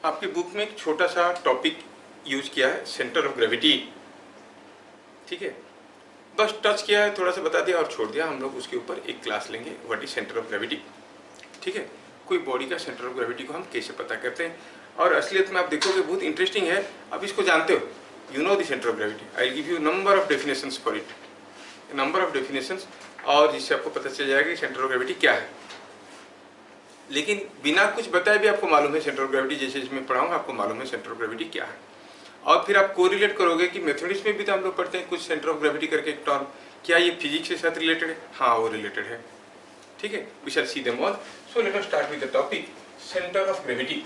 आपकी बुक में एक छोटा सा टॉपिक यूज किया है, सेंटर ऑफ ग्रेविटी। ठीक है, बस टच किया है, थोड़ा सा बता दिया और छोड़ दिया। हम लोग उसके ऊपर एक क्लास लेंगे, what is centre of gravity. ठीक है, कोई बॉडी का सेंटर ऑफ ग्रेविटी को हम कैसे पता करते हैं, और असलियत में आप देखोगे बहुत इंटरेस्टिंग है। अब इसको जानते हो, you know the centre of gravity, I give you number of definitions for it, number of definitions, और जिससे आपको पता चल जाएगा कि सेंटर ऑफ ग्रेविटी क्या है। लेकिन बिना कुछ बताए भी आपको मालूम है सेंटर ऑफ ग्रेविटी, जैसे इसमें पढ़ाऊंगा आपको मालूम है सेंटर ऑफ ग्रेविटी क्या है। और फिर आप कोरिलेट करोगे कि मैथमेटिक्स में भी तो हम लोग पढ़ते हैं कुछ सेंटर ऑफ ग्रेविटी करके एक टर्म, क्या ये फिजिक्स के साथ रिलेटेड है? हाँ, वो रिलेटेड है। ठीक है, we shall see them all. So let us start with the topic centre of gravity.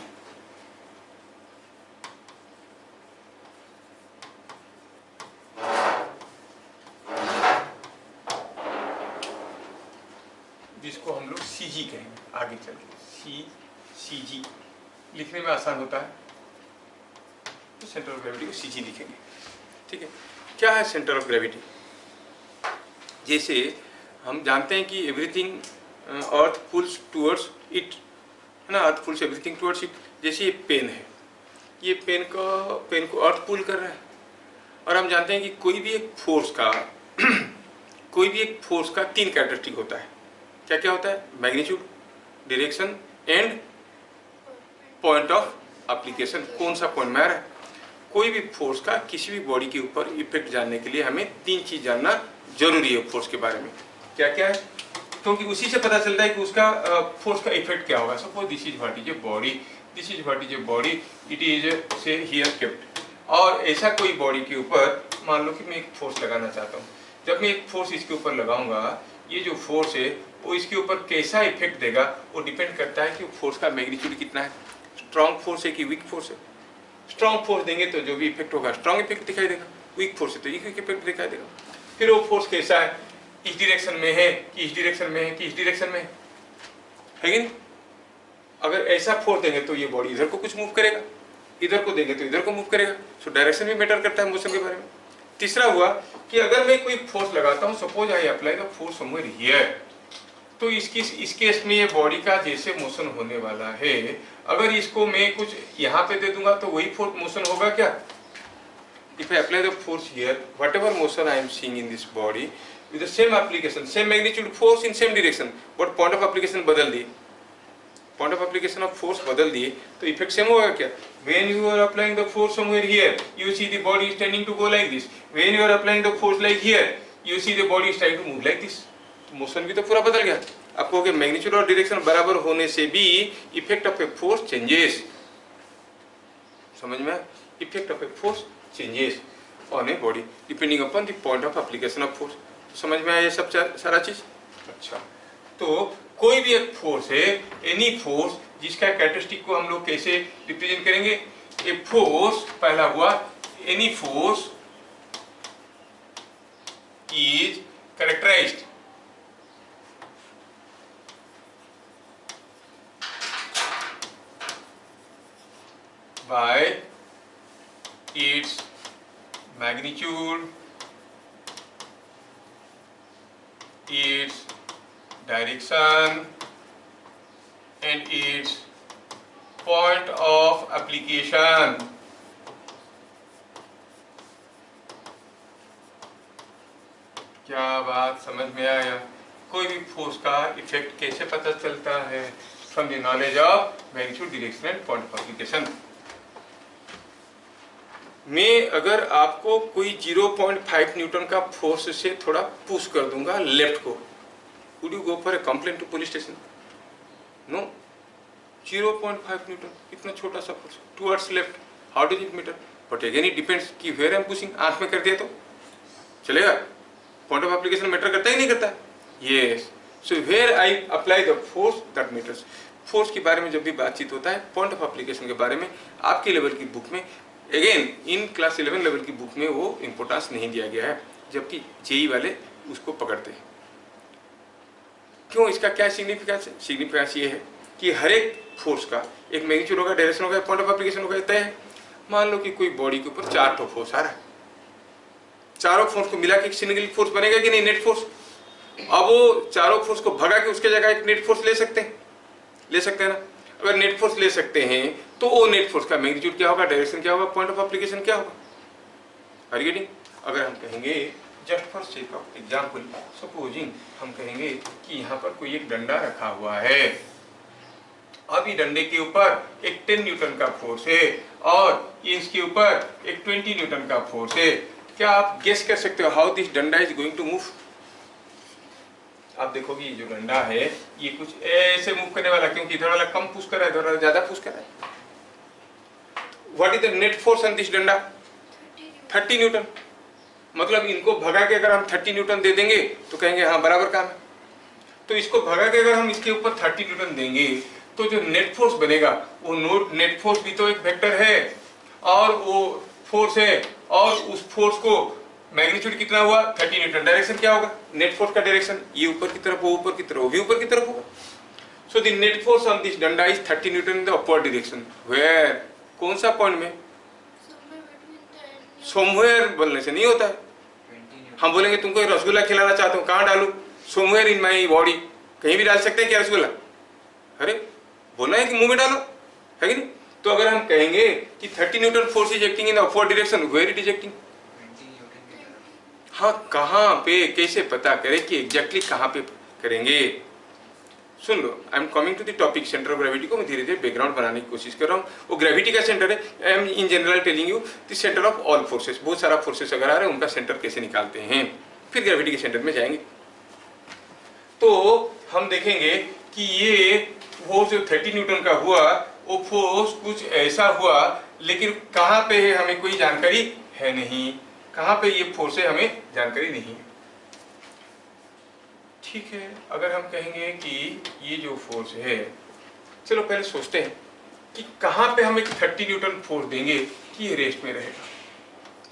जिसको हम लोग सीजी कहेंगे आगे चल के, सीजी लिखने में आसान होता है, तो सेंटर ऑफ ग्रेविटी को सीजी लिखेंगे। ठीक है, क्या है सेंटर ऑफ ग्रेविटी? जैसे हम जानते हैं कि everything Earth pulls towards it, है ना, Earth pulls everything towards it. जैसे ये पेन है, ये पेन को अर्थ पुल कर रहा है, और हम जानते हैं कि कोई भी एक फोर्स का कोई भी एक फोर्स का 3 कैरेक्टरिस्टिक होता है। क्या क्या होता है? Magnitude, direction and point of application. कौन सा पॉइंट में आ रहा है? कोई भी फोर्स का किसी भी बॉडी के ऊपर इफेक्ट जानने के लिए हमें 3 चीज जानना जरूरी है फोर्स के बारे में। क्या क्या है? क्योंकि उसी से पता चलता है कि उसका फोर्स का इफेक्ट क्या होगा। Suppose this is what is a body, this is what is a body, it is से हियर केप्ट। और ऐसा कोई बॉडी के ऊपर मान लो कि मैं एक फोर्स लगाना चाहता हूँ। जब मैं एक फोर्स इसके ऊपर लगाऊंगा, ये जो फोर्स है वो इसके ऊपर कैसा इफेक्ट देगा वो डिपेंड करता है कि फोर्स का मैग्नीट्यूड कितना है, स्ट्रॉन्ग फोर्स है कि वीक फोर्स है। स्ट्रॉन्ग फोर्स देंगे तो जो भी इफेक्ट होगा स्ट्रॉन्ग इफेक्ट दिखाई देगा, वीक फोर्स है तो वीक इफेक्ट दिखाई देगा। फिर वो फोर्स कैसा है, इस डायरेक्शन में है कि इस डायरेक्शन में है कि इस डायरेक्शन में है कि नहीं। अगर ऐसा फोर्स देंगे तो ये बॉडी इधर को कुछ मूव करेगा, इधर को देंगे तो इधर को मूव करेगा। सो डायरेक्शन भी मैटर करता है मोशन के बारे में। तीसरा हुआ कि अगर मैं कोई फोर्स लगाता हूँ, suppose I apply the force somewhere here, तो इस केस में ये बॉडी का जैसे मोशन होने वाला है, अगर इसको मैं कुछ यहाँ पे दे दूंगा तो वही फोर्स मोशन होगा क्या? If I apply the force here, what ever motion I am seeing in this body with the same application, same magnitude force in same direction, but point of application बदल दिए, point of application of force बदल दिए तो effect same होगा क्या? When you are applying the force somewhere here, you see the body is tending to go like this. When you are applying the force like here, you see the body is trying to move like this. Motion भी तो पूरा बदल गया। आप कहोगे magnitude और direction बराबर होने से भी effect of a force changes. समझ में? Effect of a force changes on a body depending upon the point of application of force. समझ में आया ये सब सारा चीज? अच्छा, तो कोई भी एक फोर्स है, एनी फोर्स, जिसका कैरेक्टरिस्टिक को हम लोग कैसे रिप्रेजेंट करेंगे? ए फोर्स, पहला हुआ any force is characterised by its magnitude, its direction and its point of application. क्या बात समझ में आया? कोई भी फोर्स का इफेक्ट कैसे पता चलता है? From the knowledge of magnitude, direction and point of application. मैं अगर आपको कोई 0.5 न्यूटन का फोर्स से थोड़ा पुश कर दूंगा लेफ्ट को, would you go for a complaint to police station? No. 0.5 Newton, इतना छोटा सा force towards left, how does it matter? But again it depends कि where I'm pushing, आंख में कर दिया तो चलेगा? Point of application मैटर करता है नहीं करता? Yes. So where I apply the force that matters. Force के बारे में जब भी बातचीत होता है, पॉइंट ऑफ एप्लीकेशन के बारे में आपके लेवल की बुक में, अगेन इन क्लास 11 लेवल की बुक में वो इम्पोर्टेंस नहीं दिया गया है, जबकि जेई वाले उसको पकड़ते हैं। क्यों? इसका क्या सिग्निफिकेंस है? सिग्निफिकेंस ये है कि हर एक फोर्स का एक मैग्नीट्यूड होगा, डायरेक्शन होगा, पॉइंट ऑफ एप्लीकेशन होगा, तय है। मान लो कि कोई बॉडी के ऊपर 4 ठो फोर्स आ रहा है, चारों फोर्स को मिला के एक सिंगल फोर्स बनेगा कि नहीं? Net force. अब वो चारों फोर्स को भगा के उसके जगह एक नेट फोर्स ले सकते हैं ना? अगर नेट फोर्स ले सकते हैं तो वो नेट फोर्स का मैग्नीट्यूड क्या होगा, डायरेक्शन क्या होगा, पॉइंट ऑफ एप्लीकेशन क्या होगा। Are you getting? अगर हम कहेंगे just for sake of example, supposing हम कहेंगे कि यहाँ पर कोई एक डंडा रखा हुआ है, अब ये डंडे के ऊपर एक 10 न्यूटन का फोर्स है और ये इसके ऊपर एक 20 न्यूटन का फोर्स है। क्या आप गेस कर सकते हो हाउ दिस डंडा इज गोइंग टू मूव? आप देखोगे ये जो डंडा है ये कुछ ऐसे मूव करने वाला, क्योंकि इधर वाला कम पुश कर रहा है, इधर वाला ज्यादा पुश कर रहा है। What is the net force on this डंडा? 30 न्यूटन। मतलब इनको भगा के अगर हम 30 न्यूटन दे देंगे तो कहेंगे हाँ बराबर काम है। तो इसको भगा के अगर हम इसके ऊपर 30 न्यूटन देंगे तो जो नेट फोर्स बनेगा वो नेट फोर्स भी तो एक वेक्टर है और वो फोर्स है, और उस फोर्स को मैग्नीट्यूड कितना हुआ 30 न्यूटन। डायरेक्शन क्या होगा नेट फोर्स का? डायरेक्शन ये ऊपर की तरफ, वो ऊपर की तरफ, वो भी ऊपर की तरफ होगा। So the net force on this डंडा is 30 newton in the upward direction. Where? कौन सा पॉइंट में? समवेयर बोलने से नहीं होता है। हम बोलेंगे तुमको रसगुल्ला खिलाना चाहता हूँ, कहाँ डालू? Somewhere in my body. कहीं भी डाल सकते हैं क्या रसगुल्ला? अरे बोलना है कि मुंह में डालो, है कि नहीं? तो अगर हम कहेंगे कि 30 newton force is acting in upward direction, where it is acting? हाँ, कहाँ पे, कैसे पता करें कि एग्जैक्टली कहाँ पे करेंगे? सुन लो, I am coming to the topic centre of gravity को मैं धीरे धीरे बैकग्राउंड बनाने की कोशिश कर रहा हूँ। वो ग्रेविटी का सेंटर है। I am in general telling you the centre of all forces. बहुत सारा फोर्सेस अगर आ रहे हैं उनका सेंटर कैसे निकालते हैं, फिर ग्रेविटी के सेंटर में जाएंगे। तो हम देखेंगे कि ये फोर्स जो 30 न्यूटन का हुआ वो फोर्स कुछ ऐसा हुआ, लेकिन कहाँ पे है हमें कोई जानकारी है नहीं। कहाँ पे ये फोर्स है हमें जानकारी नहीं है। ठीक है, अगर हम कहेंगे कि ये जो फोर्स है, चलो पहले सोचते हैं कि कहाँ पे हम एक 30 न्यूटन फोर्स देंगे कि ये रेस्ट में रहेगा।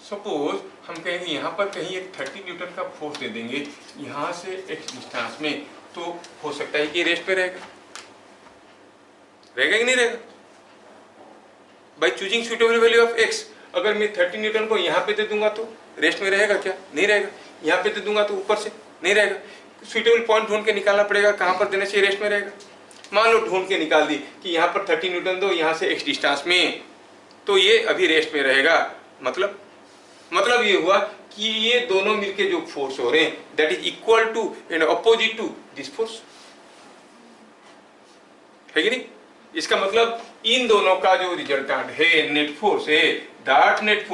सपोज हम कहेंगे यहाँ पर कहीं एक 30 न्यूटन का फोर्स दे देंगे यहाँ से एक डिस्टेंस में, तो हो सकता है कि रेस्ट पे रहेगा। रहेगा कि नहीं रहेगा? By choosing suitable value of x, अगर मैं 30 न्यूटन को यहाँ पे दे दूंगा तो रेस्ट में रहेगा क्या? नहीं रहेगा। यहाँ पे दे दूंगा तो ऊपर से नहीं रहेगा। सुटेबल पॉइंट ढूंढ के निकालना पड़ेगा, कहाँ पर देने से रेस्ट में रहेगा। मान लो ढूंढ के निकाल दी कि यहाँ पर 30 न्यूटन दो, यहाँ से एक्स डिस्टेंस में, तो ये अभी रेस्ट में रहेगा। मतलब ये हुआ कि ये दोनों मिलके जो फोर्स हो रहे हैं that is equal to and opposite to this force, है कि नहीं? इसका मतलब इन दोनों का जो रिजल्टेंट है नेट फोर्स है, that net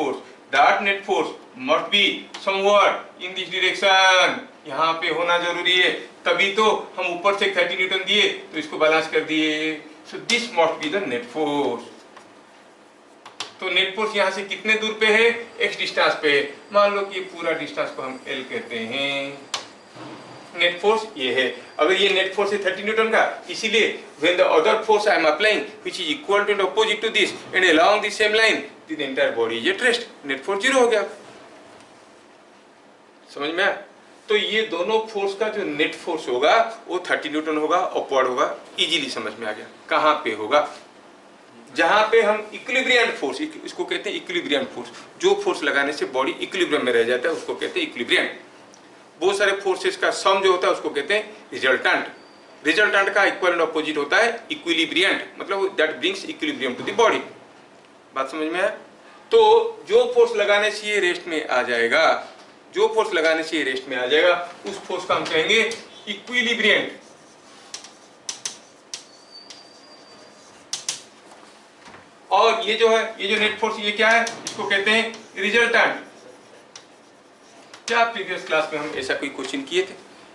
force must be somewhat in this direction. यहाँ पे होना जरूरी है, तभी तो हम ऊपर से 30 न्यूटन दिए तो इसको बैलेंस कर दिए। So this must be the net force. तो नेट फोर्स यहाँ से कितने दूर पे है? एक्स डिस्टेंस पे है। मान लो कि पूरा डिस्टेंस को हम एल कहते हैं। नेट फोर्स ये है। अगर ये नेट फोर्स है 30 न्यूटन का, इसीलिए when the other force I am applying which is equal to and opposite to this and along the same line the entire body is at rest, net force 0 हो गया। समझ में आया? तो ये दोनों फोर्स का जो नेट फोर्स होगा वो 30 न्यूटन होगा, अपवर्ड होगा। इजीली समझ में आ गया। कहाँ पे होगा? जहां पे हम इक्विलिब्रियम फोर्स, इसको कहते हैं इक्विलिब्रियम फोर्स, जो फोर्स लगाने से बॉडी इक्विलिब्रियम में रह जाता है उसको कहते हैं इक्विलिब्रियम। बहुत सारे फोर्सेस का सम जो होता है उसको कहते हैं रिजल्टेंट। रिजल्टेंट का इक्वल एंड अपोजिट होता है इक्विलिब्रियंट, मतलब that brings equilibrium to the body. बात समझ में आया? तो जो फोर्स लगाने से ये रेस्ट में आ जाएगा, जो फोर्स लगाने से ये रेस्ट में आ जाएगा, उस फोर्स का हम कहेंगे इक्विलिब्रियंट। और ये जो है, ये जो नेट फोर्स, ये क्या है? इसको कहते हैं रिजल्टेंट। क्या प्रीवियस क्लास में हम ऐसा कोई क्वेश्चन किए थे?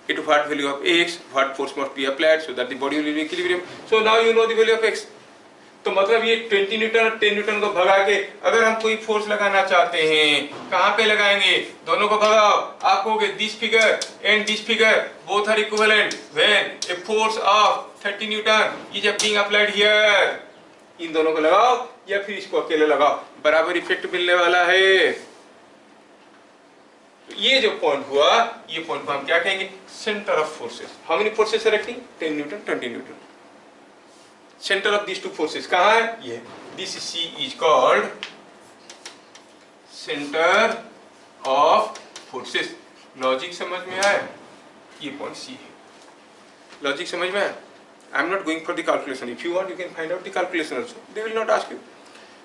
At what value of x, what force must be applied so that the body will be in equilibrium. So now you know the value of x. तो मतलब ये 20 न्यूटन और 10 न्यूटन को भगा के अगर हम कोई फोर्स लगाना चाहते हैं, कहाँ पे लगाएंगे? दोनों को भगाओ, आप कहोगे this figure and this figure both are equivalent when a force of 30 newton is being applied here. इन दोनों को लगाओ या फिर इसको अकेले लगाओ, बराबर इफेक्ट मिलने वाला है। ये जो पॉइंट हुआ, ये पॉइंट को हम क्या कहेंगे? Centre of forces. How many forces are acting? 10 newton, 20 newton. Centre of this two forces कहाँ है? ये this C is called centre of forces. Logic समझ में आया? ये पॉइंट सी है। लॉजिक समझ में आया? I am not going for the calculation, if you want you can find out the calculation also, they will not ask you.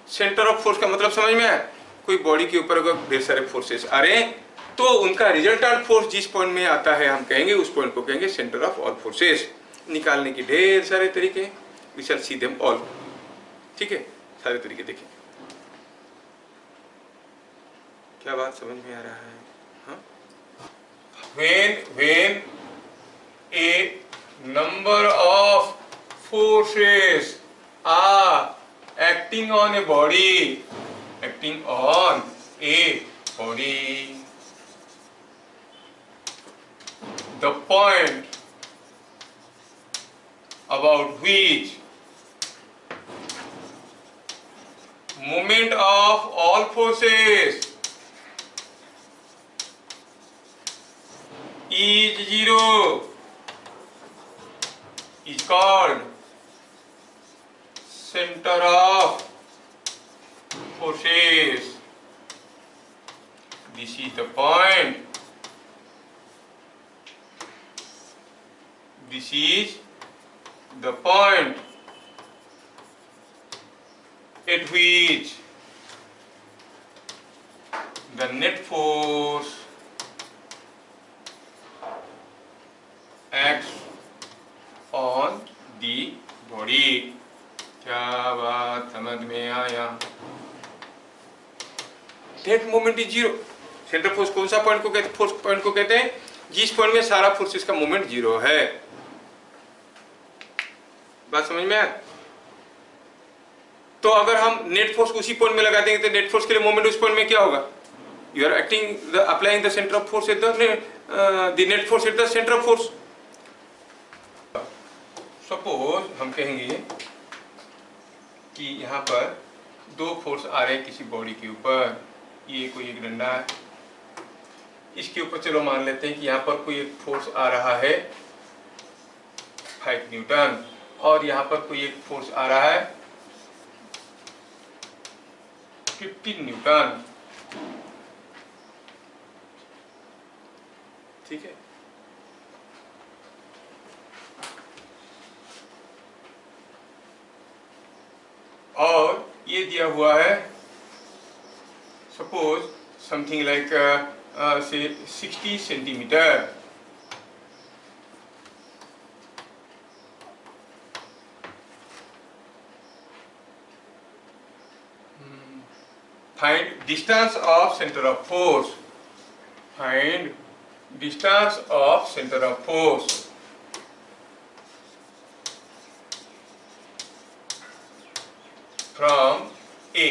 Centre of force का मतलब समझ में आया? कोई बॉडी के ऊपर अगर ढेर सारे फोर्सेस आ रहे हैं तो उनका रिजल्टेंट फोर्स जिस पॉइंट में आता है हम कहेंगे उस पॉइंट को कहेंगे सेंटर ऑफ ऑल फोर्सेस। निकालने के ढेर सारे तरीके, we shall see them all. ठीक है, सारे तरीके देखें। क्या बात समझ में आ रहा है? हाँ, when a number of forces are acting on a body, the point about which moment of all forces is zero is called center of forces. This is the point. This is the point at which the net force acts on the body. क्या बात समझ में आया? That moment is zero. Centre force कौन सा point को कहते हैं? फोर्स पॉइंट को कहते हैं जिस पॉइंट में सारा फोर्सेस का मोमेंट जीरो है। बात समझ में आया? तो अगर हम नेट फोर्स उसी पॉइंट में लगा देंगे तो नेट फोर्स के लिए मोमेंट उस पॉइंट में क्या होगा? You are acting applying the centre of force at the net force at the centre of force. Suppose हम कहेंगे कि यहाँ पर दो फोर्स आ रहे हैं किसी बॉडी के ऊपर, ये कोई एक डंडा है, इसके ऊपर चलो मान लेते हैं कि यहाँ पर कोई एक फोर्स आ रहा है 5 न्यूटन और यहाँ पर कोई एक फोर्स आ रहा है 15 न्यूटन। ठीक है, और ये दिया हुआ है सपोज समथिंग लाइक से 60 centimetre. Find distance of center of force. Find distance of center of force. From A.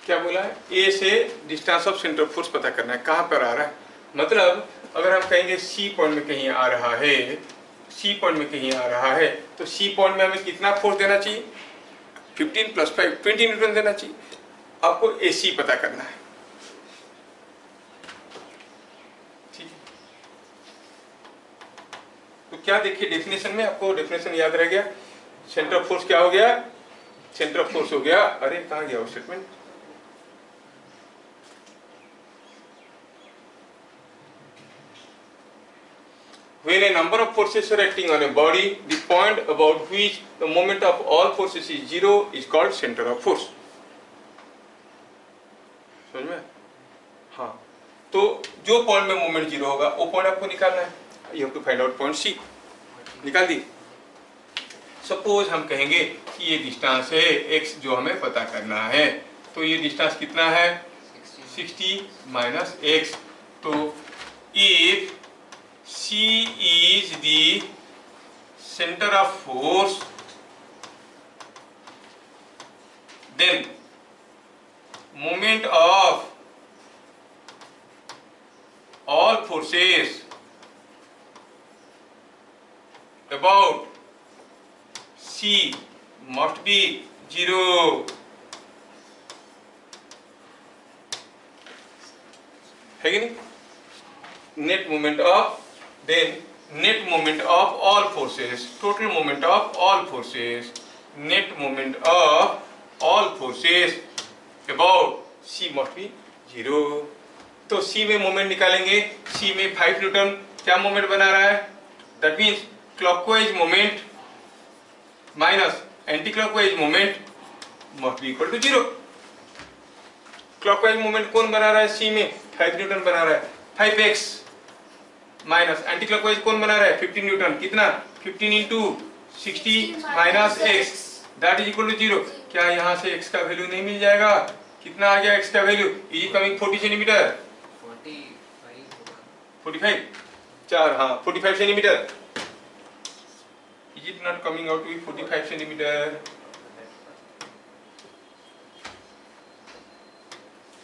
क्या बोला है? A से distance of centre of force पता करना है। कहाँ पर आ रहा है? मतलब अगर हम कहेंगे C पॉइंट में कहीं आ रहा है, C पॉइंट में कहीं आ रहा है, तो C पॉइंट में हमें कितना फोर्स देना चाहिए? 15 + 5 20 न्यूटन देना चाहिए। आपको AC पता करना है। ठीक है, तो क्या देखिए डेफिनेशन में, आपको डेफिनेशन याद रह गया? सेंटर ऑफ फोर्स क्या हो गया? सेंटर ऑफ फोर्स हो गया, अरे कहाँ गया वो statement? When a number of forces are acting on a body, the point about which the moment of all forces is zero is called center of force. समझ में? हाँ, तो जो पॉइंट में मोमेंट जीरो होगा वो पॉइंट आपको निकालना है। You have to find out point C. निकाल दी। सपोज हम कहेंगे कि ये डिस्टेंस है x जो हमें पता करना है, तो ये डिस्टेंस कितना है? 60 माइनस x। तो if C is the center of force, then moment of all forces about C must be zero. है कि नहीं? Net moment of, then net moment of all forces, total moment of all forces, net moment of all forces about C must be zero. तो C में moment निकालेंगे, C में 5 Newton क्या moment बना रहा है? That means clockwise moment minus anti clockwise moment must be equal to 0। Clockwise moment कौन बना रहा है सी में 5 न्यूटन बना रहा है 5x माइनस एंटी क्लॉकवाइज कौन बना रहा है 15 न्यूटन कितना 15 into 60 minus x that is equal to 0। क्या यहाँ से x का वैल्यू नहीं मिल जाएगा? कितना आ गया x का वैल्यू? इज कमिंग 40 सेंटीमीटर 45 4 हाँ 45 centimetre. Is it not coming out to be 45 centimetre?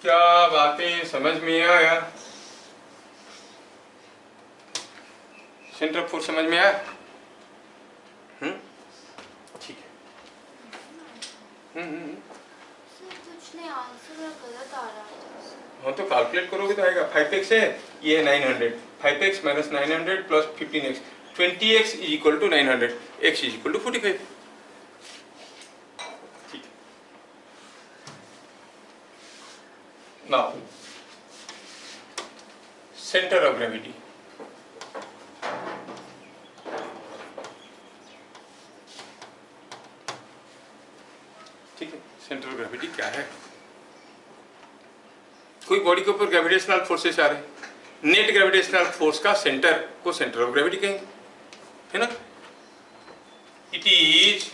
क्या बातें समझ में आया? सेंटर ऑफ फोर्स समझ में आया? ठीक है। कुछ नहीं आंसर गलत आ रहा है। हाँ तो कैलकुलेट करोगे तो आएगा 5x है ये है 900 5x minus 900 plus 15x 20x is equal to 900 x is equal to 45। ठीक है। नाउ सेंटर ऑफ ग्रेविटी ठीक है। सेंटर ऑफ ग्रेविटी क्या है? कोई बॉडी के ऊपर ग्रेविटेशनल फोर्सेस आ रहे हैं, नेट ग्रेविटेशनल फोर्स का सेंटर को सेंटर ऑफ ग्रेविटी कहेंगे, है ना? It is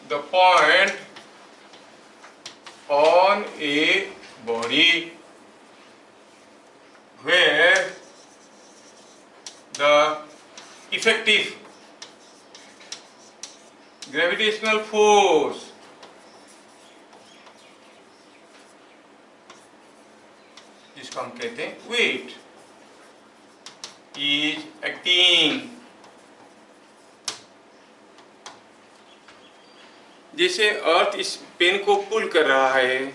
the point on a body where the effective gravitational force जिसको हम कहते हैं वेट इज एक्टिंग। जैसे अर्थ इस पेन को पुल कर रहा है,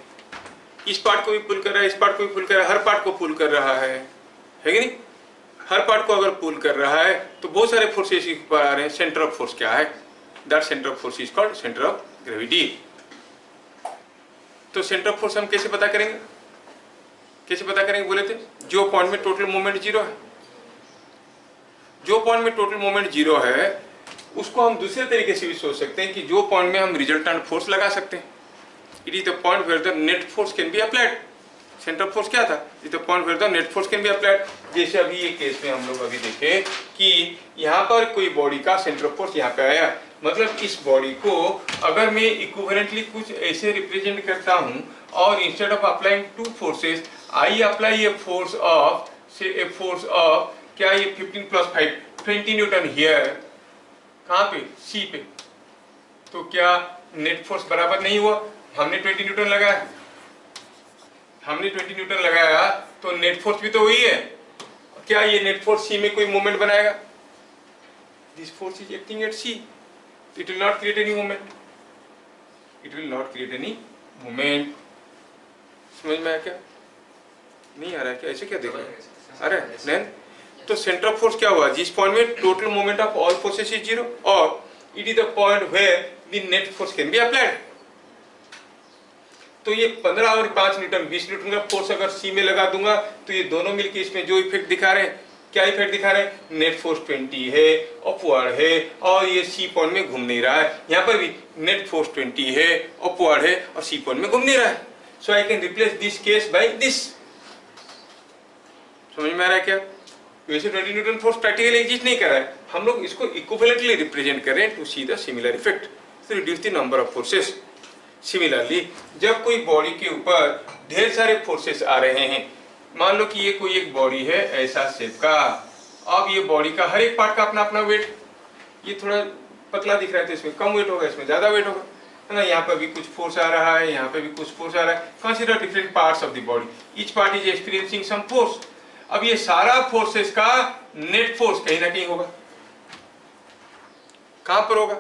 इस पार्ट को भी पुल कर रहा है, इस पार्ट को भी पुल कर रहा है, हर पार्ट को पुल कर रहा है कि नहीं? हर पार्ट को अगर पुल कर रहा है तो बहुत सारे फोर्सेस ऊपर आ रहे हैं। सेंटर ऑफ फोर्स क्या है? That centre of force is called centre of gravity. तो सेंटर ऑफ फोर्स हम कैसे पता करेंगे? कैसे पता करेंगे बोले थे? जो पॉइंट में टोटल मोमेंट 0 है, जो पॉइंट में टोटल मोमेंट 0 है उसको हम दूसरे तरीके से भी सोच सकते हैं कि जो पॉइंट में हम रिजल्टेंट फोर्स लगा सकते हैं। It is the point where the net force can be applied. Centre of force क्या था? It is the point where the net force can be applied. जैसे अभी ये केस में हम लोग अभी देखे कि यहाँ पर कोई बॉडी का सेंटर ऑफ फोर्स यहाँ पे आया, मतलब इस बॉडी को अगर मैं इक्विवेलेंटली कुछ ऐसे रिप्रेजेंट करता हूँ और instead of applying two forces I apply A force of क्या ये 15 प्लस 5 20 न्यूटन हियर, कहाँ पे? सी पे। तो क्या नेट फोर्स बराबर नहीं हुआ? हमने 20 न्यूटन लगाया, हमने 20 न्यूटन लगाया तो नेट फोर्स भी तो वही है। क्या ये नेट फोर्स सी में कोई मूवमेंट बनाएगा? This force is acting at C, it will not create any movement, it will not create any movement. समझ में आया क्या? नहीं आ रहा है क्या? ऐसे क्या देख रहे हैं? अरे नहीं। तो सेंटर ऑफ फोर्स क्या हुआ? जिस पॉइंट में total moment of all forces is 0 और it is the point where the net force can be applied. तो ये 15 और 5 न्यूटन 20 न्यूटन का फोर्स अगर सी में लगा दूंगा तो ये दोनों मिलकर इसमें जो इफेक्ट दिखा रहे हैं, क्या इफेक्ट दिखा रहे हैं? नेट फोर्स 20 है, अपवर्ड है और ये सी पॉइंट में घूम नहीं रहा है। यहाँ पर भी नेट फोर्स 20 है, अपवर्ड है और सी पॉइंट में घूम नहीं रहा है। So I can replace this case by this. समझ में आ रहा है क्या? वैसे 20 न्यूटन फोर्स प्रैक्टिकली एग्जिस्ट नहीं कर रहा है, हम लोग इसको इक्विवेलेंटली रिप्रेजेंट कर रहे हैं to see the similar effect to reduce the number of forces. Similarly जब कोई बॉडी के ऊपर ढेर सारे फोर्सेस आ रहे हैं, मान लो कि ये कोई एक बॉडी है ऐसा शेप का, अब ये बॉडी का हर एक पार्ट का अपना अपना वेट, ये थोड़ा पतला दिख रहा है तो इसमें कम वेट होगा, इसमें ज्यादा वेट होगा, है ना? यहाँ पर भी कुछ फोर्स आ रहा है, यहाँ पे भी कुछ फोर्स आ रहा है। Consider different parts of the body, each part is experiencing some force. अब ये सारा फोर्सेस का नेट फोर्स कहीं ना कहीं होगा। कहां पर होगा?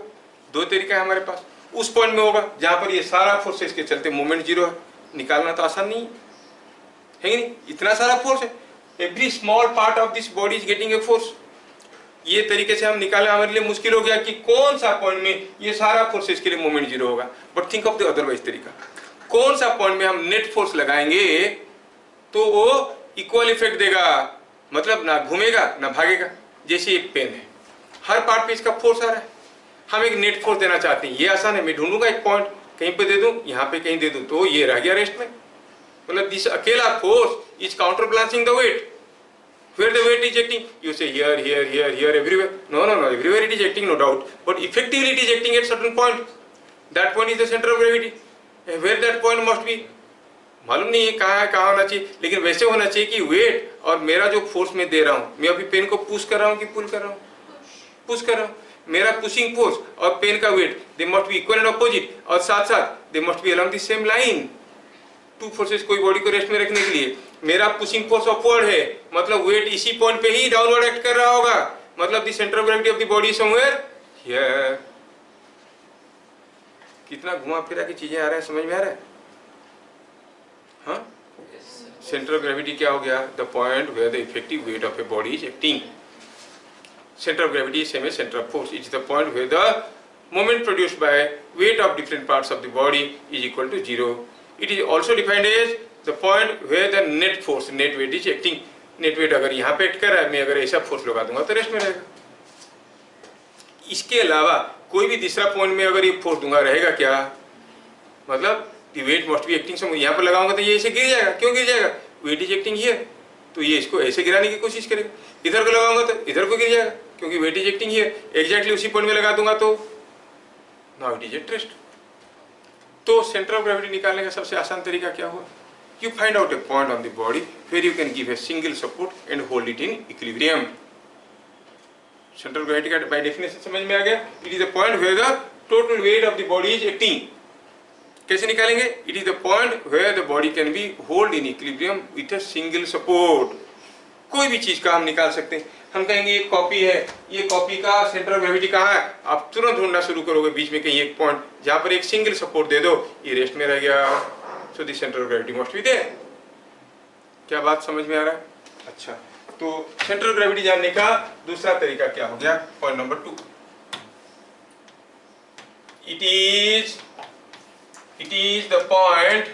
दो तरीका है हमारे पास। उस पॉइंट में होगा जहां पर ये सारा फोर्सेस के चलते मोमेंट 0 है, निकालना तो आसान नहीं है कि नहीं? इतना सारा फोर्स है, every small part of this body is getting a force. ये तरीके से हम निकालना हमारे लिए मुश्किल हो गया कि कौन सा पॉइंट में ये सारा फोर्सेस के लिए मोमेंट 0 होगा। But think of the otherwise तरीका, कौन सा पॉइंट में हम नेट फोर्स लगाएंगे तो वो इक्वल इफेक्ट देगा, मतलब ना घूमेगा ना भागेगा। जैसे ये पेन है, हर पार्ट पे इसका फोर्स आ रहा है। हम एक नेट फोर्स देना चाहते हैं, ये आसान है, मैं ढूंढूंगा एक पॉइंट, कहीं पे दे दूं, यहाँ पे कहीं दे दूं, तो ये रह गया रेस्ट में। मतलब दिस अकेला force is counter balancing the weight. Where the weight is acting, you say here, here, here, here, everywhere. No, no, no. Everywhere it is acting, no doubt. But effectively it is acting at certain point. That point is the center of gravity. Where that point must be, मालूम नहीं है कहाँ होना चाहिए, लेकिन वैसे होना चाहिए कि वेट और मेरा जो फोर्स मैं दे रहा हूँ, मैं अभी पेन को पुश कर रहा हूँ कि पुल कर रहा हूँ, पुश कर रहा हूँ, मेरा पुशिंग फोर्स और पेन का weight they must be equal and opposite, और साथ साथ they must be along the same line. Two forces कोई बॉडी को रेस्ट में रखने के लिए, मेरा पुशिंग फोर्स अपवर्ड है, मतलब वेट इसी पॉइंट पे ही डाउनवर्ड एक्ट कर रहा होगा, मतलब the centre of gravity of the body somewhere here. कितना घुमा फिरा की चीजें आ रहा है, समझ में आ रहा है? हाँ, सेंटर ऑफ ग्रेविटी क्या हो गया? The point where the effective weight of a body is acting. Centre of gravity is same as center of force. It is the point where the moment produced by weight of different parts of the body is equal to 0. It is also defined as the point where the net force, net weight is acting. Net weight अगर यहाँ पे act कर रहा है, मैं अगर ऐसा force लगा दूंगा तो रेस्ट में रहेगा। इसके अलावा कोई भी तीसरा पॉइंट में अगर ये फोर्स दूंगा रहेगा क्या? मतलब the weight must be acting somewhere। यहाँ पर लगाऊंगा तो ये ऐसे गिर जाएगा। क्यों गिर जाएगा? weight is acting here, तो ये इसको ऐसे गिराने की कोशिश करेगा। इधर को लगाऊंगा तो इधर को गिर जाएगा, क्योंकि weight is acting here। Exactly उसी पॉइंट में लगा दूंगा तो now it is at rest। तो सेंटर ऑफ ग्रेविटी निकालने का सबसे आसान तरीका क्या हुआ? You find out a point on the body where you can give a single support and hold it in equilibrium। Centre of gravity का by definition समझ में आ गया? It is the point where the total weight of the body is acting। कैसे निकालेंगे? It is the point where the body can be hold in equilibrium with a single support। कोई भी चीज का हम निकाल सकते हैं। हम कहेंगे एक कॉपी है, ये कॉपी का सेंटर ऑफ ग्रेविटी कहाँ है? आप तुरंत ढूंढना शुरू करोगे बीच में कहीं एक पॉइंट जहां पर एक सिंगल सपोर्ट दे दो, ये रेस्ट में रह गया, so the centre of gravity must be there. क्या बात समझ में आ रहा है? अच्छा, तो सेंटर ऑफ ग्रेविटी जानने का दूसरा तरीका क्या हो गया? Point number 2, it is the point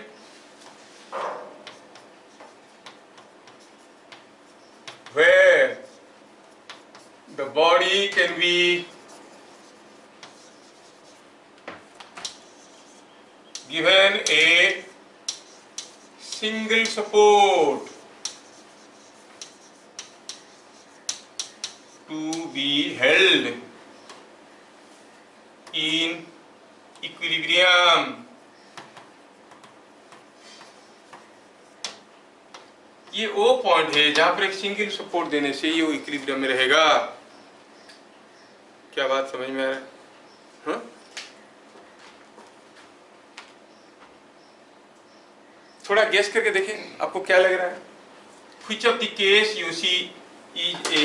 where the body can be given a single support to be held in equilibrium। ये वो पॉइंट है जहां पर एक सिंगल सपोर्ट देने से ये इक्विलिब्रियम में रहेगा। क्या बात समझ में आ रहा है? हाँ? थोड़ा गेस करके देखें आपको क्या लग रहा है? Which of the case you see is a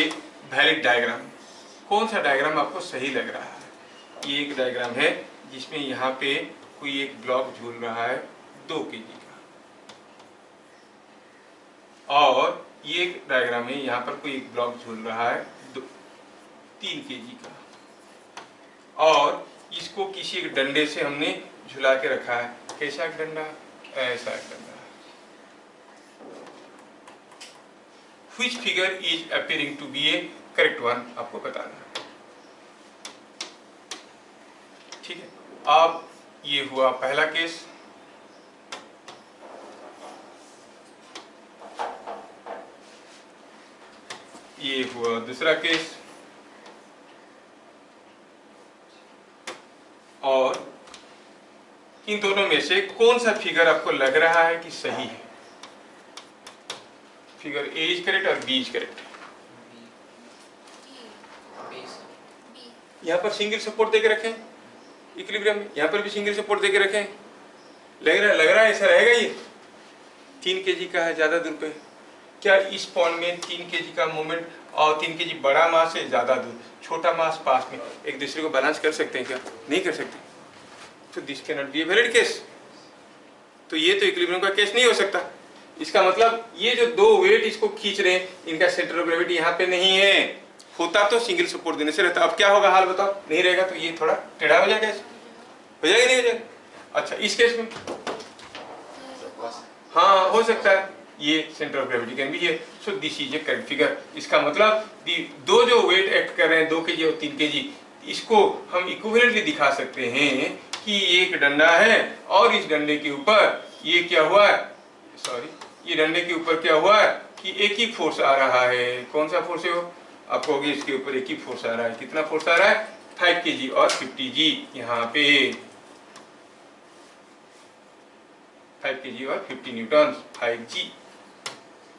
valid diagram? कौन सा डायग्राम आपको सही लग रहा है? ये एक डायग्राम है जिसमें यहाँ पे कोई एक ब्लॉक झूल रहा है 2 kg का, और ये एक डायग्राम है यहाँ पर कोई एक ब्लॉक झूल रहा है 3 kg का, और इसको किसी एक डंडे से हमने झुला के रखा है। कैसा एक डंडा? ऐसा एक डंडा। Which figure is appearing to be a correct one? आपको बताना है। ठीक है, अब ये हुआ पहला केस। ये हुआ दूसरा केस, और इन दोनों में से कौन सा फिगर आपको लग रहा है कि सही है? फिगर ए इज करेक्ट और बी इज करेक्ट। यहाँ पर सिंगल सपोर्ट देके रखें इक्विलिब्रियम में, यहाँ पर भी सिंगल सपोर्ट देके रखें। लग रहा है ऐसा रहेगा। ये 3 kg का है, ज्यादा दूर पे। क्या इस पॉइंट में 3 kg का मोमेंट और 3 kg बड़ा मास है, ज्यादा दूर, छोटा मास पास में, एक दूसरे को बैलेंस कर सकते हैं क्या? नहीं कर सकते। तो this can not be a valid case. तो ये तो इक्विलिब्रियम का केस नहीं हो सकता। इसका मतलब ये जो 2 वेट इसको खींच रहे हैं, इनका सेंटर ऑफ ग्रेविटी यहाँ पे नहीं है। होता तो सिंगल सपोर्ट देने से रहता। अब क्या होगा हाल बताओ? नहीं रहेगा तो ये थोड़ा टेढ़ा हो जाएगा। हो जाएगा नहीं हो जाएगा? अच्छा, इस केस में हाँ हो सकता है। ये centre of gravity can be here, so this is A correct figure. इसका मतलब दो जो वेट एक्ट कर रहे हैं 2 kg और 3 kg, इसको हम इक्विवेलेंटली दिखा सकते हैं कि एक डंडा है और इस डंडे के ऊपर ये क्या हुआ है, सॉरी, ये डंडे के ऊपर क्या हुआ है कि एक ही फोर्स आ रहा है। कौन सा फोर्स है वो, आप कहोगे इसके ऊपर एक ही फोर्स आ रहा है। कितना फोर्स आ रहा है, 5 kg और 50 G। यहाँ पे 5 kg और 50 न्यूटन, 5G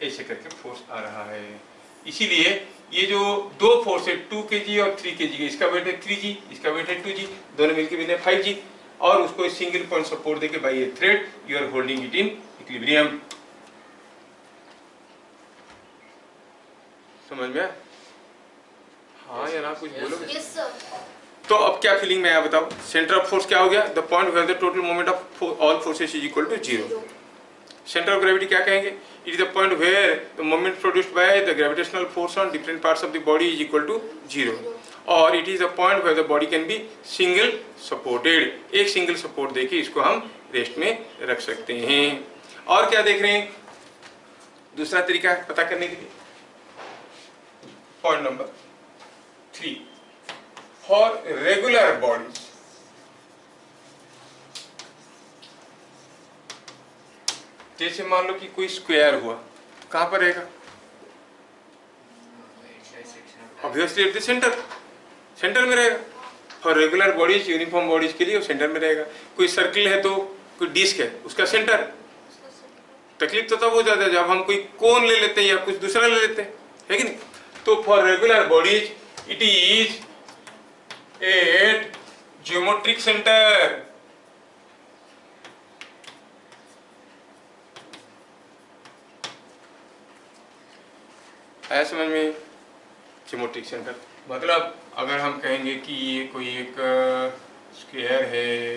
ऐसे करके फोर्स आ रहा है। इसीलिए ये जो दो फोर्स है 2 kg और 3 kg, इसका वेट है 3G, इसका वेट है 2G, दोनों मिलकर बने 5G, और उसको सिंगल पॉइंट सपोर्ट देके by a thread you are holding it in equilibrium. समझ में? हाँ या ना, कुछ बोलोगे? Yes sir. तो अब क्या फीलिंग में आया बताओ। सेंटर ऑफ फोर्स क्या हो गया, the point where the total moment of all forces is equal to 0। Centre of gravity क्या कहेंगे, it is the point where the moment produced by the gravitational force on different parts of the body is equal to 0, और it is the point where the body can be single supported. एक single support देके इसको हम rest में रख सकते हैं। और क्या देख रहे हैं, दूसरा तरीका है पता करने के लिए, point number 3, for regular bodies. जैसे मान लो कि कोई स्क्वायर हुआ, कहां पर रहेगा, obviously eight the centre, centre में रहेगा। For regular bodies, uniform bodies के लिए वो सेंटर में रहेगा। कोई सर्किल है तो कोई डिस्क है, उसका सेंटर। तकलीफ तो तब हो जाता है जब हम कोई कोन ले लेते हैं या कुछ दूसरा ले लेते हैं, है कि नहीं। तो for regular bodies it is at geometric centre. आया समझ में, ज्योमेट्रिक सेंटर मतलब अगर हम कहेंगे कि ये कोई एक स्क्वायर है,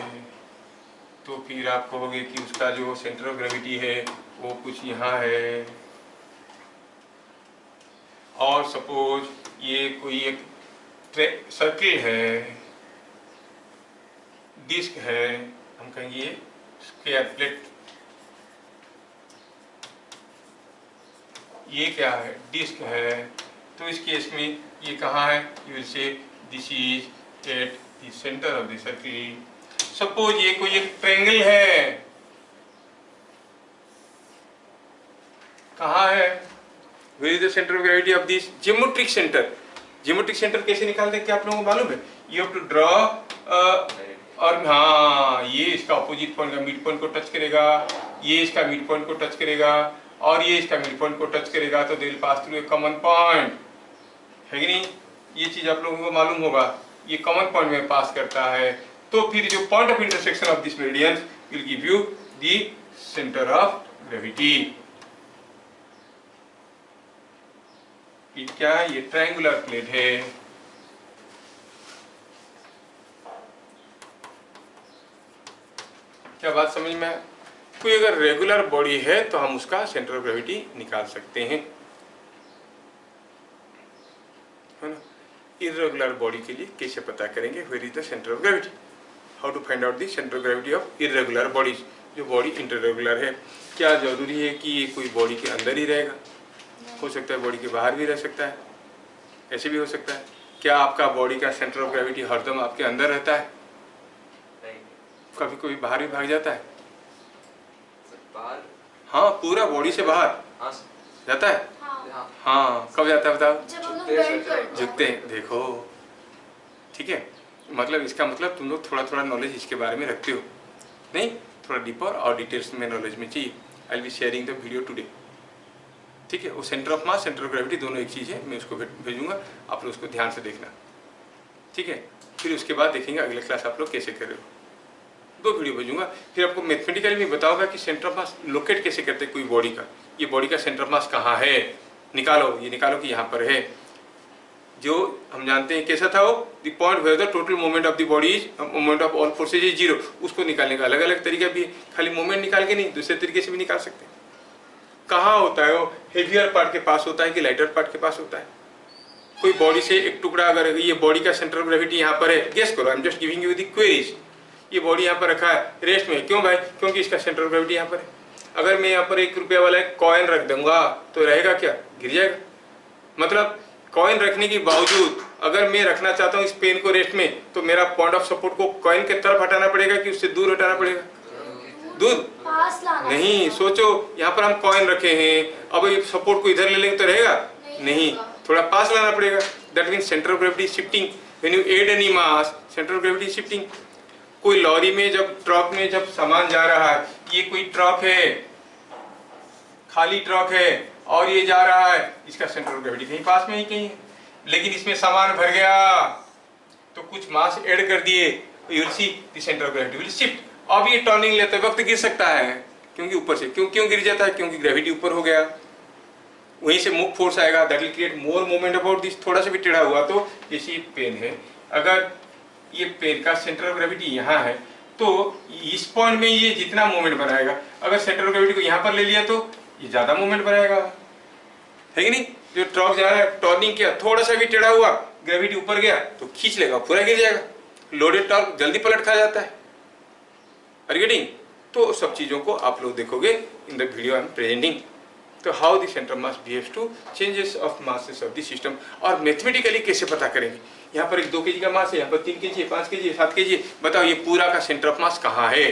तो फिर आप कहोगे कि उसका जो सेंटर ऑफ ग्रेविटी है वो कुछ यहाँ है। और सपोज ये कोई एक सर्किल है, डिस्क है, हम कहेंगे ये स्क्वायर प्लेट। ये क्या है, डिस्क है। तो इस केस में ये कहाँ है, you will say this is at the centre of the circle. Suppose ये कोई एक ट्रायंगल है, कहाँ है, where is the centre of gravity of this geometric centre. Geometric centre कैसे निकालते हैं क्या आप लोगों को मालूम है, यू हैव टू ड्रॉ, और हाँ ये इसका अपोजिट पॉइंट का मिड पॉइंट को टच करेगा, ये इसका मिड पॉइंट को टच करेगा, और ये इसका मिड पॉइंट को टच करेगा, तो they will pass through a common point, है कि नहीं। ये चीज आप लोगों को मालूम होगा, ये कॉमन पॉइंट में पास करता है। तो फिर जो point of intersection of this meridians will give you the centre of gravity. ये क्या है, ये ट्रायंगुलर प्लेट है। क्या बात समझ में आया। कोई अगर रेगुलर बॉडी है तो हम उसका सेंटर ऑफ ग्रेविटी निकाल सकते हैं, है ना। इर्रेगुलर बॉडी के लिए कैसे पता करेंगे, where is the centre of gravity, how to find out the centre of gravity of irregular bodies. जो बॉडी इंटररेगुलर है, क्या जरूरी है कि ये कोई बॉडी के अंदर ही रहेगा, हो सकता है बॉडी के बाहर भी रह सकता है, ऐसे भी हो सकता है। क्या आपका बॉडी का सेंटर ऑफ ग्रेविटी हरदम आपके अंदर रहता है, कभी कभी बाहर भी भाग जाता है। हाँ, पूरा बॉडी से बाहर जाता है। हाँ, कब जाता है बताओ, जब हम लोग बेंड करते हैं, झुकते हैं। देखो ठीक है, मतलब इसका मतलब तुम लोग थोड़ा थोड़ा नॉलेज इसके बारे में रखते हो, नहीं थोड़ा डीपर और डिटेल्स में नॉलेज में चाहिए। I will be sharing the video today, ठीक है। वो centre of mass, centre of gravity दोनों एक चीज़ है, मैं उसको भेजूंगा, आप लोग उसको ध्यान से देखना, ठीक है। फिर उसके बाद देखेंगे अगले क्लास आप लोग कैसे कर रहे हो। 2 वीडियो भेजूंगा, फिर आपको मैथमेटिकली भी बताऊंगा कि सेंटर ऑफ मास लोकेट कैसे करते हैं कोई बॉडी का। ये बॉडी का सेंटर ऑफ मास कहाँ है, निकालो, ये निकालो कि यहाँ पर है। जो हम जानते हैं कैसा था वो, the point where the total moment of the body is, moment of all forces is 0। उसको निकालने का अलग अलग तरीका भी है, खाली मोमेंट निकाल के नहीं, दूसरे तरीके से भी निकाल सकते हैं। कहाँ होता है वो, हेवियर पार्ट के पास होता है कि लाइटर पार्ट के पास होता है। कोई बॉडी से एक टुकड़ा, अगर ये बॉडी का सेंटर ऑफ ग्रेविटी यहाँ पर है, गेस करो, I am just giving you the queries. ये बॉडी यहाँ पर रखा है रेस्ट में, क्यों भाई, क्योंकि इसका सेंटर ऑफ ग्रेविटी यहाँ पर है। अगर मैं यहाँ पर 1 रुपया वाला एक कॉइन रख दूंगा तो रहेगा क्या? गिर जाएगा। मतलब कॉइन रखने के बावजूद अगर मैं रखना चाहता हूँ इस पेन को रेस्ट में, तो मेरा पॉइंट ऑफ सपोर्ट को कॉइन के तरफ हटाना पड़ेगा कि उससे दूर हटाना पड़ेगा? दूर पास लाना नहीं। सोचो यहाँ पर हम कॉइन रखे हैं, अब ये सपोर्ट को इधर ले लेंगे तो रहेगा नहीं, थोड़ा पास लाना पड़ेगा। That means centre of gravity shifting. When you add any mass, centre of gravity shifting. कोई लॉरी में जब ट्रक में जब सामान जा रहा है, ये कोई ट्रक है, खाली ट्रक है और ये जा रहा है, इसका सेंटर ऑफ ग्रेविटी कहीं पास में ही कहीं है, लेकिन इसमें सामान भर गया तो कुछ मास ऐड कर दिए, you will see the centre of gravity will shift. अब ये टर्निंग लेते वक्त गिर सकता है, क्योंकि ऊपर से क्यों गिर जाता है? क्योंकि ग्रेविटी ऊपर हो गया, वहीं से मूव फोर्स आएगा, that will create more moment about this. थोड़ा सा भी टेढ़ा हुआ तो जैसे पेन है, अगर ये पेन का सेंटर ऑफ ग्रेविटी यहाँ है तो इस पॉइंट में ये जितना मोमेंट बनाएगा, अगर सेंटर ऑफ ग्रेविटी को यहाँ पर ले लिया तो ये ज्यादा मोमेंट बनाएगा, है कि नहीं? जो ट्रक जा रहा है, टर्निंग किया, थोड़ा सा भी टेढ़ा हुआ, ग्रेविटी ऊपर गया तो खींच लेगा, पूरा गिर जाएगा। लोडेड टॉर्क जल्दी पलट खा जाता है। Are you getting? तो सब चीजों को आप लोग देखोगे in the video I am presenting. तो how the centre mass behaves to changes of masses of the system, और मैथमेटिकली कैसे पता करेंगे? यहाँ पर एक 2 kg का मास है, यहाँ पर 3 kg, 5 kg, 7 kg, बताओ ये पूरा का सेंटर ऑफ मास कहाँ है?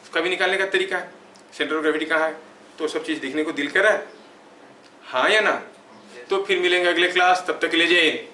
उसका भी निकालने का तरीका है, सेंटर ऑफ ग्रेविटी कहाँ है। तो सब चीज देखने को दिल कर रहा है, हाँ या ना? तो फिर मिलेंगे अगले क्लास, तब तक के लिए जय हिंद।